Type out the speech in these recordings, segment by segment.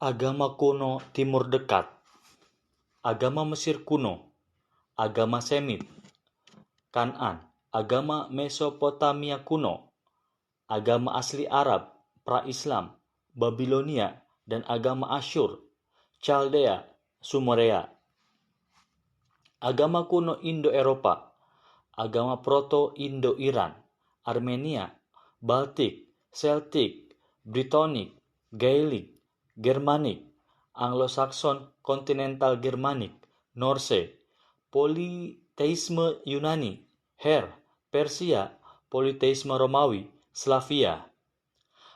Agama kuno Timur Dekat, agama Mesir kuno, agama Semit, Kan'an, agama Mesopotamia kuno, agama asli Arab, pra-Islam, Babilonia, dan agama Asyur, Chaldea, Sumeria. Agama kuno Indo-Eropa, agama Proto-Indo-Iran, Armenia, Baltik, Celtic, Brittonic, Gaelic, Germanic, Anglo-Saxon Kontinental Germanic, Norse, Politeisme Yunani, Her, Persia, Politeisme Romawi, Slavia.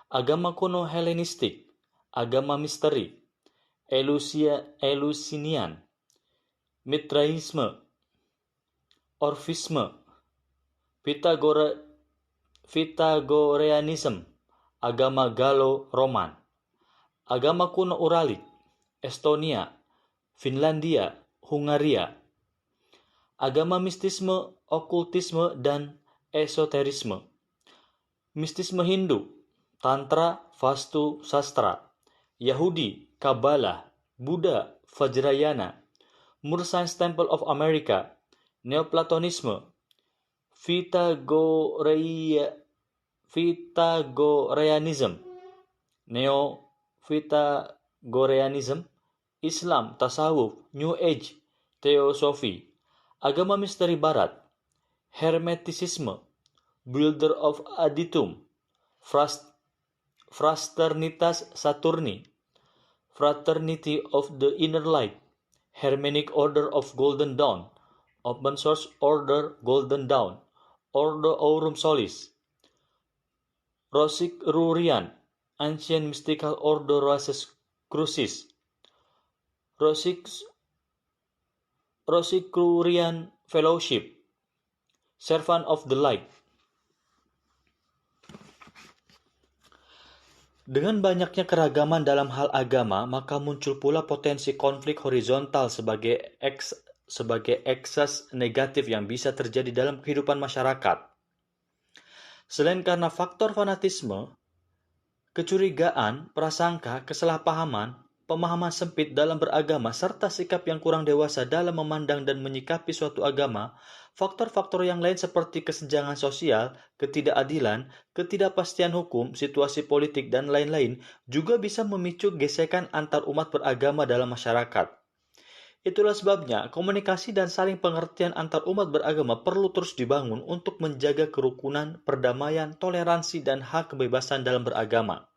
Agama kuno Helenistik, agama misteri, Eleusinian, Mitraisme, Orfisme, Pythagoreanism, agama Galo-Roman. Agama kuno Uralik, Estonia, Finlandia, Hungaria. Agama mistisme, okultisme, dan esoterisme. Mistisme Hindu, Tantra, Vastu, Sastra. Yahudi, Kabbalah. Buddha, Vajrayana. Moore Science Temple of America, Neoplatonisme, Pythagoreanism, Neo-Pythagoreanism, Islam, Tasawuf, New Age, Teosofi. Agama misteri Barat, Hermetisisme, Builder of Aditum, Fraternitas Saturni, Fraternity of the Inner Light, Hermetic Order of Golden Dawn, Open Source Order Golden Dawn, Ordo Aurum Solis, Rosicrucian, Ancient Mystical Order Roses Crucis, Rosicrucian Fellowship, Servant of the Light. Dengan banyaknya keragaman dalam hal agama, maka muncul pula potensi konflik horizontal sebagai eksas negatif yang bisa terjadi dalam kehidupan masyarakat. Selain karena faktor fanatisme, kecurigaan, prasangka, kesalahpahaman, pemahaman sempit dalam beragama, serta sikap yang kurang dewasa dalam memandang dan menyikapi suatu agama, faktor-faktor yang lain seperti kesenjangan sosial, ketidakadilan, ketidakpastian hukum, situasi politik, dan lain-lain juga bisa memicu gesekan antar umat beragama dalam masyarakat. Itulah sebabnya komunikasi dan saling pengertian antar umat beragama perlu terus dibangun untuk menjaga kerukunan, perdamaian, toleransi, dan hak kebebasan dalam beragama.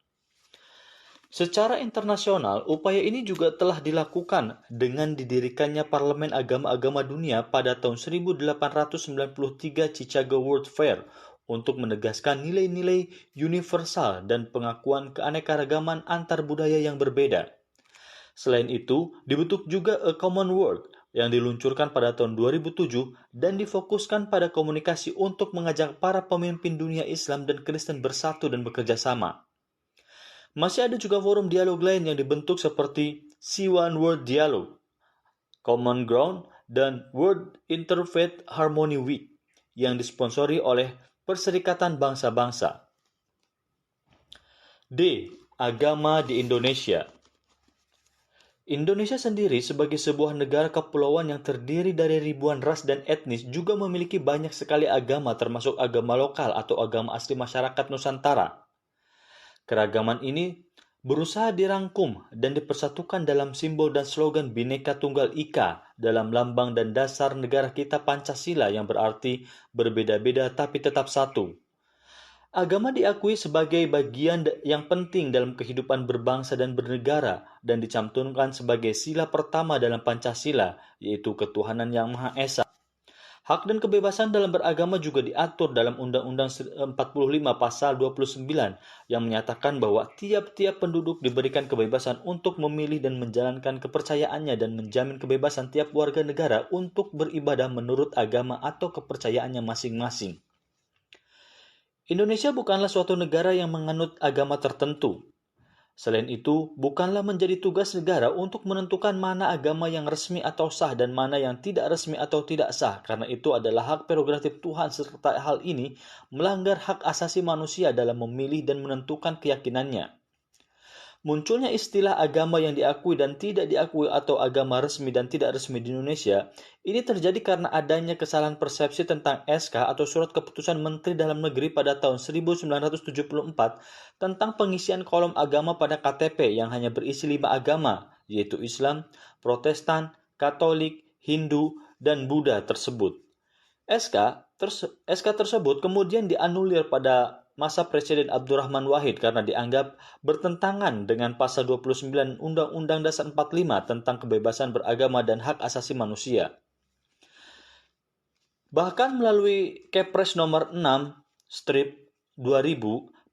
Secara internasional, upaya ini juga telah dilakukan dengan didirikannya Parlemen Agama-Agama Dunia pada tahun 1893 Chicago World Fair untuk menegaskan nilai-nilai universal dan pengakuan keanekaragaman antar budaya yang berbeda. Selain itu, dibentuk juga A Common World yang diluncurkan pada tahun 2007 dan difokuskan pada komunikasi untuk mengajak para pemimpin dunia Islam dan Kristen bersatu dan bekerja sama. Masih ada juga forum dialog lain yang dibentuk seperti C1 World Dialogue, Common Ground, dan World Interfaith Harmony Week yang disponsori oleh Perserikatan Bangsa-Bangsa. D. Agama di Indonesia. Indonesia sendiri sebagai sebuah negara kepulauan yang terdiri dari ribuan ras dan etnis juga memiliki banyak sekali agama termasuk agama lokal atau agama asli masyarakat Nusantara. Keragaman ini berusaha dirangkum dan dipersatukan dalam simbol dan slogan Bhinneka Tunggal Ika dalam lambang dan dasar negara kita Pancasila yang berarti berbeda-beda tapi tetap satu. Agama diakui sebagai bagian yang penting dalam kehidupan berbangsa dan bernegara dan dicantumkan sebagai sila pertama dalam Pancasila, yaitu ketuhanan yang Maha Esa. Hak dan kebebasan dalam beragama juga diatur dalam Undang-Undang 45 Pasal 29 yang menyatakan bahwa tiap-tiap penduduk diberikan kebebasan untuk memilih dan menjalankan kepercayaannya dan menjamin kebebasan tiap warga negara untuk beribadah menurut agama atau kepercayaannya masing-masing. Indonesia bukanlah suatu negara yang menganut agama tertentu. Selain itu, bukanlah menjadi tugas negara untuk menentukan mana agama yang resmi atau sah dan mana yang tidak resmi atau tidak sah, karena itu adalah hak prerogatif Tuhan serta hal ini melanggar hak asasi manusia dalam memilih dan menentukan keyakinannya. Munculnya istilah agama yang diakui dan tidak diakui atau agama resmi dan tidak resmi di Indonesia, ini terjadi karena adanya kesalahan persepsi tentang SK atau Surat Keputusan Menteri Dalam Negeri pada tahun 1974 tentang pengisian kolom agama pada KTP yang hanya berisi 5 agama, yaitu Islam, Protestan, Katolik, Hindu, dan Buddha tersebut. SK tersebut kemudian dianulir pada masa Presiden Abdurrahman Wahid karena dianggap bertentangan dengan pasal 29 Undang-Undang Dasar 45 tentang kebebasan beragama dan hak asasi manusia. Bahkan melalui Kepres nomor 6/2000,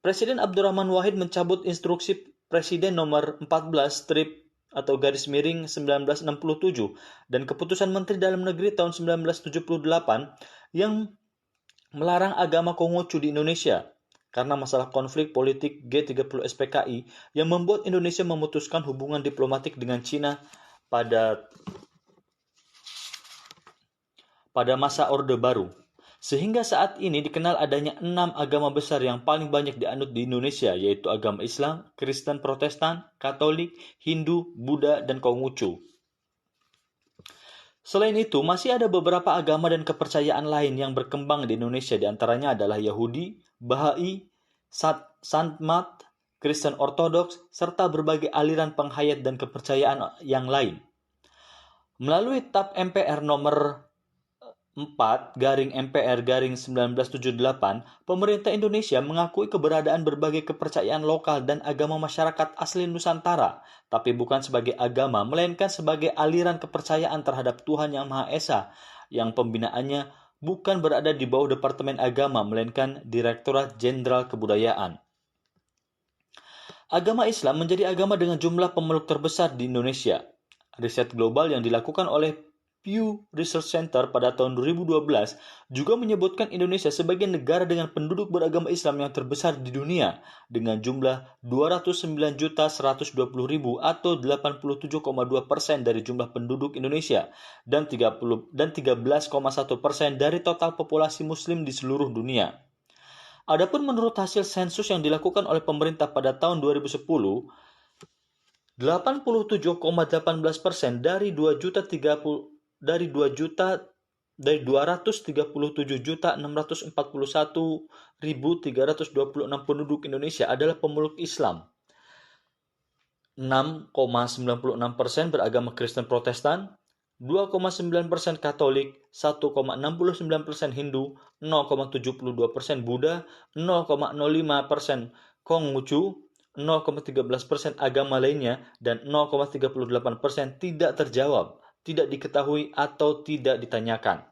Presiden Abdurrahman Wahid mencabut instruksi Presiden nomor 14/1967 dan Keputusan Menteri Dalam Negeri tahun 1978 yang melarang agama Konghucu di Indonesia karena masalah konflik politik G30 SPKI yang membuat Indonesia memutuskan hubungan diplomatik dengan Cina pada masa Orde Baru. Sehingga saat ini dikenal adanya 6 agama besar yang paling banyak dianut di Indonesia, yaitu agama Islam, Kristen Protestan, Katolik, Hindu, Buddha, dan Konghucu. Selain itu, masih ada beberapa agama dan kepercayaan lain yang berkembang di Indonesia, di antaranya adalah Yahudi, Bahai, Sanmat, Kristen Ortodoks, serta berbagai aliran penghayat dan kepercayaan yang lain. Melalui TAP MPR nomor 4/MPR/1978, pemerintah Indonesia mengakui keberadaan berbagai kepercayaan lokal dan agama masyarakat asli Nusantara, tapi bukan sebagai agama, melainkan sebagai aliran kepercayaan terhadap Tuhan Yang Maha Esa, yang pembinaannya bukan berada di bawah Departemen Agama, melainkan Direktorat Jenderal Kebudayaan. Agama Islam menjadi agama dengan jumlah pemeluk terbesar di Indonesia. Riset global yang dilakukan oleh Pew Research Center pada tahun 2012 juga menyebutkan Indonesia sebagai negara dengan penduduk beragama Islam yang terbesar di dunia dengan jumlah 209.120.000 atau 87,2% dari jumlah penduduk Indonesia dan 13,1% dari total populasi Muslim di seluruh dunia. Adapun menurut hasil sensus yang dilakukan oleh pemerintah pada tahun 2010, 87,18% dari 237.641.326 penduduk Indonesia adalah pemeluk Islam. 6,96% beragama Kristen Protestan, 2,9% Katolik, 1,69% Hindu, 0,72% Buddha, 0,05% Konghucu, 0,13% agama lainnya, dan 0,38% tidak terjawab, tidak diketahui atau tidak ditanyakan.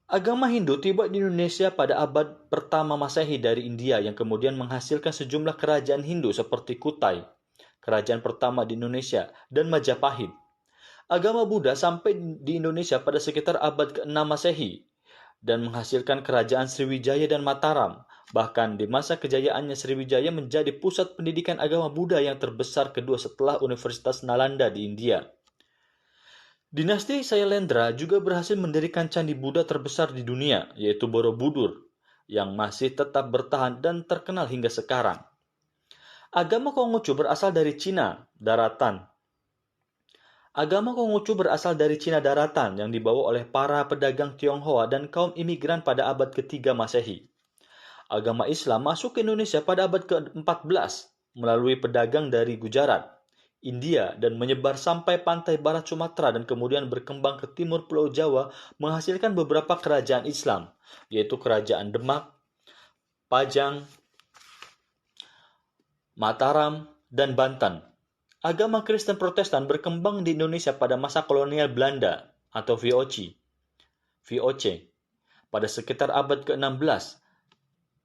Agama Hindu tiba di Indonesia pada abad pertama Masehi dari India yang kemudian menghasilkan sejumlah kerajaan Hindu seperti Kutai, kerajaan pertama di Indonesia, dan Majapahit. Agama Buddha sampai di Indonesia pada sekitar abad ke-6 Masehi dan menghasilkan kerajaan Sriwijaya dan Mataram. Bahkan di masa kejayaannya, Sriwijaya menjadi pusat pendidikan agama Buddha yang terbesar kedua setelah Universitas Nalanda di India. Dinasti Sailendra juga berhasil mendirikan candi Buddha terbesar di dunia, yaitu Borobudur, yang masih tetap bertahan dan terkenal hingga sekarang. Agama Konghucu berasal dari Cina daratan. Agama Konghucu berasal dari Cina daratan yang dibawa oleh para pedagang Tionghoa dan kaum imigran pada abad ke-3 Masehi. Agama Islam masuk ke Indonesia pada abad ke-14 melalui pedagang dari Gujarat, India, dan menyebar sampai pantai barat Sumatera dan kemudian berkembang ke timur Pulau Jawa menghasilkan beberapa kerajaan Islam, yaitu Kerajaan Demak, Pajang, Mataram, dan Banten. Agama Kristen Protestan berkembang di Indonesia pada masa kolonial Belanda atau VOC pada sekitar abad ke-16.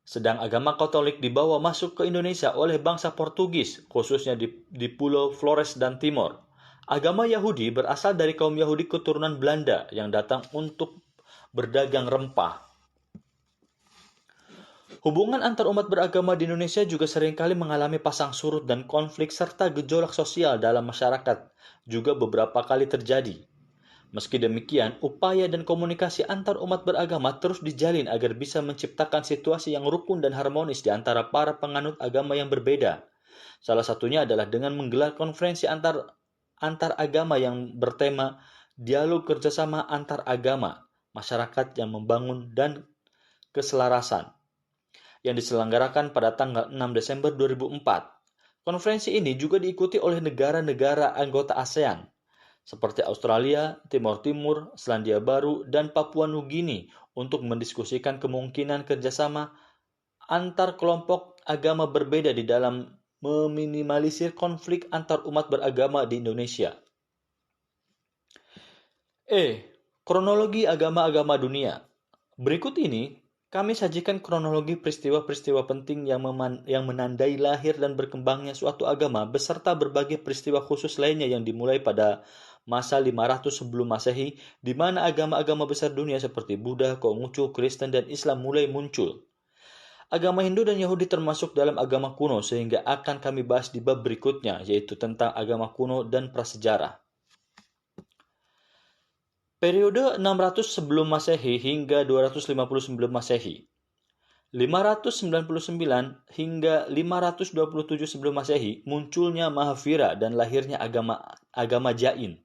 Sedang agama Katolik dibawa masuk ke Indonesia oleh bangsa Portugis, khususnya di Pulau Flores dan Timor. Agama Yahudi berasal dari kaum Yahudi keturunan Belanda yang datang untuk berdagang rempah. Hubungan antar umat beragama di Indonesia juga seringkali mengalami pasang surut dan konflik serta gejolak sosial dalam masyarakat juga beberapa kali terjadi. Meski demikian, upaya dan komunikasi antar umat beragama terus dijalin agar bisa menciptakan situasi yang rukun dan harmonis di antara para penganut agama yang berbeda. Salah satunya adalah dengan menggelar konferensi antar agama yang bertema dialog kerjasama antar agama, masyarakat yang membangun dan keselarasan, yang diselenggarakan pada tanggal 6 Desember 2004. Konferensi ini juga diikuti oleh negara-negara anggota ASEAN, seperti Australia, Timor Timur, Selandia Baru, dan Papua Nugini untuk mendiskusikan kemungkinan kerjasama antar kelompok agama berbeda di dalam meminimalisir konflik antar umat beragama di Indonesia. Kronologi agama-agama dunia. Berikut ini kami sajikan kronologi peristiwa-peristiwa penting yang menandai lahir dan berkembangnya suatu agama beserta berbagai peristiwa khusus lainnya yang dimulai pada masa 500 sebelum Masehi, di mana agama-agama besar dunia seperti Buddha, Konghucu, Kristen, dan Islam mulai muncul. Agama Hindu dan Yahudi termasuk dalam agama kuno, sehingga akan kami bahas di bab berikutnya, yaitu tentang agama kuno dan prasejarah. Periode 600 sebelum Masehi hingga 250 sebelum Masehi. 599 hingga 527 sebelum Masehi munculnya Mahavira dan lahirnya agama Jain.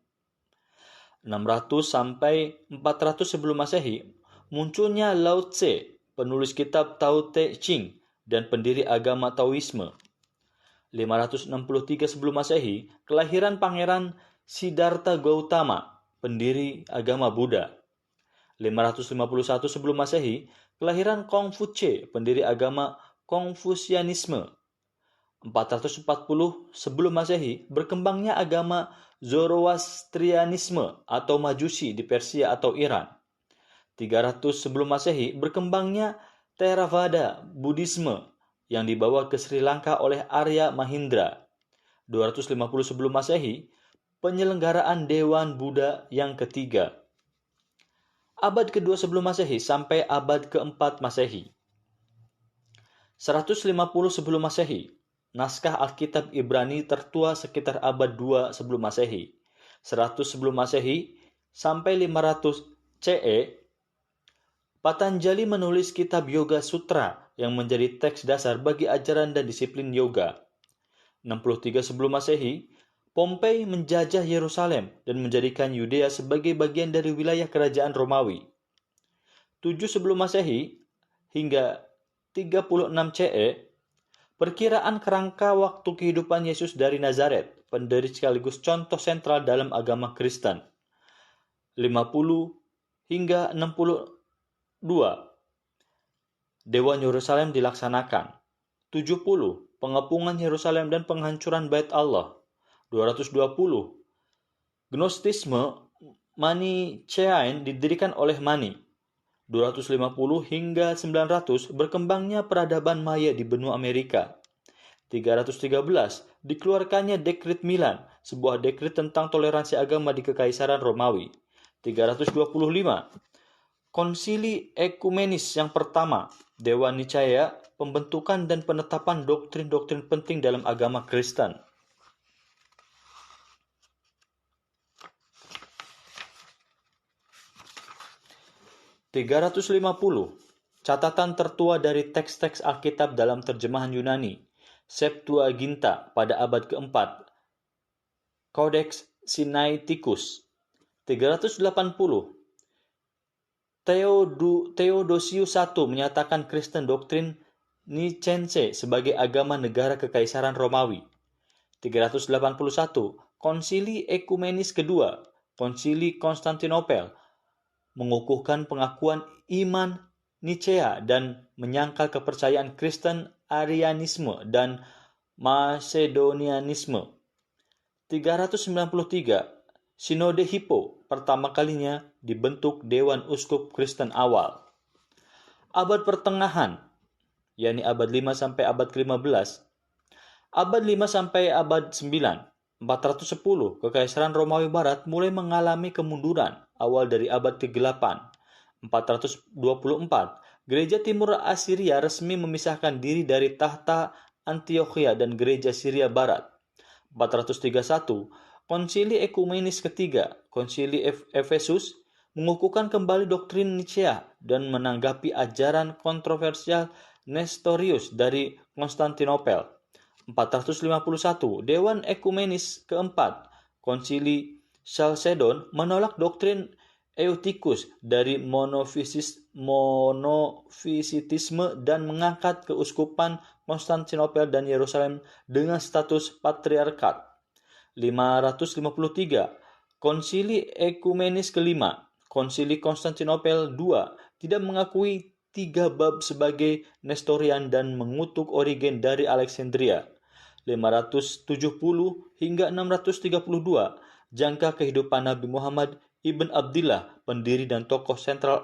600 sampai 400 sebelum Masehi munculnya Lao Tse, penulis kitab Tao Te Ching dan pendiri agama Taoisme. 563 sebelum Masehi kelahiran Pangeran Siddhartha Gautama, pendiri agama Buddha. 551 sebelum Masehi, kelahiran Kongfuce, pendiri agama Konfusianisme. 440 sebelum Masehi, berkembangnya agama Zoroastrianisme atau Majusi di Persia atau Iran. 300 sebelum Masehi, berkembangnya Theravada Buddhisme yang dibawa ke Sri Lanka oleh Arya Mahindra. 250 sebelum Masehi, penyelenggaraan Dewan Buddha yang ketiga. Abad kedua sebelum Masehi sampai abad keempat Masehi. 150 sebelum Masehi, naskah Alkitab Ibrani tertua sekitar abad 2 sebelum Masehi. 100 sebelum Masehi sampai 500 CE, Patanjali menulis kitab Yoga Sutra yang menjadi teks dasar bagi ajaran dan disiplin yoga. 63 sebelum Masehi, Pompei menjajah Yerusalem dan menjadikan Yudea sebagai bagian dari wilayah kerajaan Romawi. 7 sebelum Masehi hingga 36 CE, perkiraan kerangka waktu kehidupan Yesus dari Nazaret, pendiri sekaligus contoh sentral dalam agama Kristen. 50 hingga 62, Dewan Yerusalem dilaksanakan. 70, pengepungan Yerusalem dan penghancuran Bait Allah. 220, Gnostisme Manichaean didirikan oleh Mani. 250 hingga 900, berkembangnya peradaban Maya di benua Amerika. 313, dikeluarkannya Dekret Milan, sebuah dekret tentang toleransi agama di Kekaisaran Romawi. 325, Konsili Ekumenis yang pertama, Dewan Nicea, pembentukan dan penetapan doktrin-doktrin penting dalam agama Kristen. 350, catatan tertua dari teks-teks Alkitab dalam terjemahan Yunani, Septuaginta pada abad keempat, Codex Sinaiticus. 380, Theodosius I menyatakan Kristen doktrin Nicense sebagai agama negara Kekaisaran Romawi. 381, Konsili Ekumenis kedua, Konsili Konstantinopel, mengukuhkan pengakuan iman Nicea dan menyangkal kepercayaan Kristen Arianisme dan Macedonianisme. 393, Sinode Hippo, pertama kalinya dibentuk Dewan Uskup Kristen awal. Abad pertengahan, yakni abad 5 sampai abad ke-15. Abad 5 sampai abad 9. 410, Kekaisaran Romawi Barat mulai mengalami kemunduran awal dari abad ke-8. 424, Gereja Timur Assyria resmi memisahkan diri dari tahta Antiochia dan Gereja Syria Barat. 431, Konsili Ekumenis ketiga, Konsili Efesus, mengukuhkan kembali doktrin Nicea dan menanggapi ajaran kontroversial Nestorius dari Konstantinopel. 451 Dewan Ekumenis keempat, Konsili Chalcedon, menolak doktrin Eutychus dari monofisitisme dan mengangkat keuskupan Konstantinopel dan Yerusalem dengan status patriarkat. 553 Konsili Ekumenis kelima, Konsili Konstantinopel II, tidak mengakui tiga bab sebagai Nestorian dan mengutuk Origen dari Alexandria. 570 hingga 632 jangka kehidupan Nabi Muhammad Ibn Abdillah, pendiri dan tokoh sentral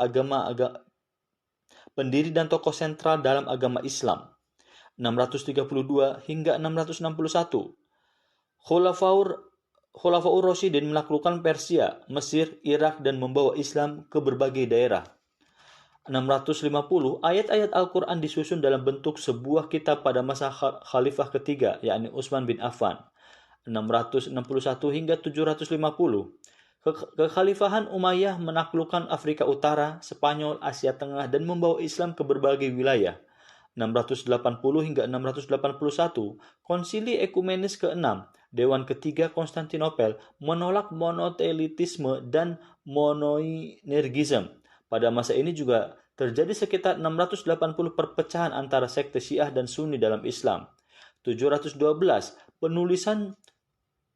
dalam agama Islam. 632 hingga 661 Khulafaur Rasyidin menaklukkan Persia, Mesir, Irak dan membawa Islam ke berbagai daerah. 650 ayat-ayat Al-Quran disusun dalam bentuk sebuah kitab pada masa Khalifah ketiga, yakni Utsman bin Affan. 661 hingga 750 Kekhalifahan Umayyah menaklukkan Afrika Utara, Spanyol, Asia Tengah dan membawa Islam ke berbagai wilayah. 680 hingga 681 Konsili Ekumenis ke-6, Dewan ketiga Konstantinopel, menolak monotelitisme dan monoinergisme. Pada masa ini juga terjadi sekitar 680 perpecahan antara sekte Syiah dan Sunni dalam Islam. 712 Penulisan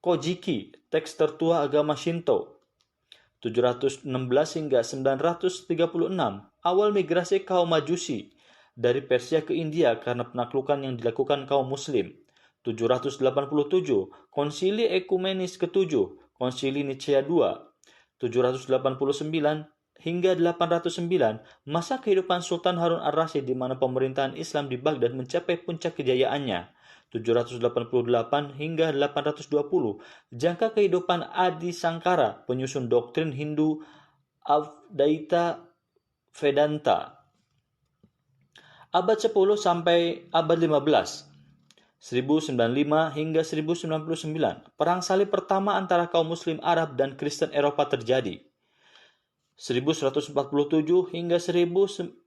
Kojiki, teks tertua agama Shinto. 716 hingga 936 awal migrasi kaum Majusi dari Persia ke India karena penaklukan yang dilakukan kaum Muslim. 787 Konsili Ekumenis ke-7, Konsili Nicea II. 789 hingga 809 masa kehidupan Sultan Harun ar-Rasyid di mana pemerintahan Islam di Baghdad mencapai puncak kejayaannya. 788 hingga 820 jangka kehidupan Adi Sankara, penyusun doktrin Hindu Advaita Vedanta. Abad 10 sampai abad 15, 1095 hingga 1099, perang salib pertama antara kaum Muslim Arab dan Kristen Eropa terjadi. 1147 hingga 1149,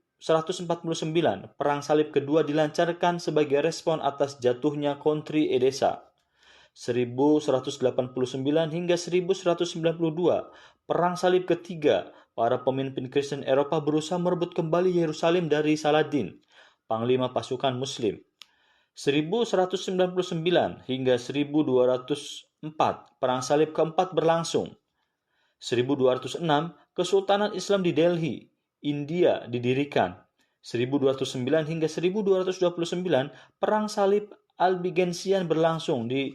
perang salib kedua dilancarkan sebagai respon atas jatuhnya Country Edessa. 1189 hingga 1192, perang salib ketiga, para pemimpin Kristen Eropa berusaha merebut kembali Yerusalem dari Saladin, panglima pasukan Muslim. 1199 hingga 1204, perang salib keempat berlangsung. 1206, Kesultanan Islam di Delhi, India didirikan. 1209 hingga 1229, perang salib Albigensian berlangsung di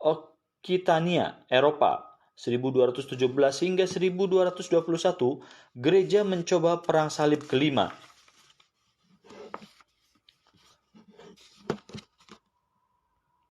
Occitania, Eropa. 1217 hingga 1221, gereja mencoba perang salib kelima.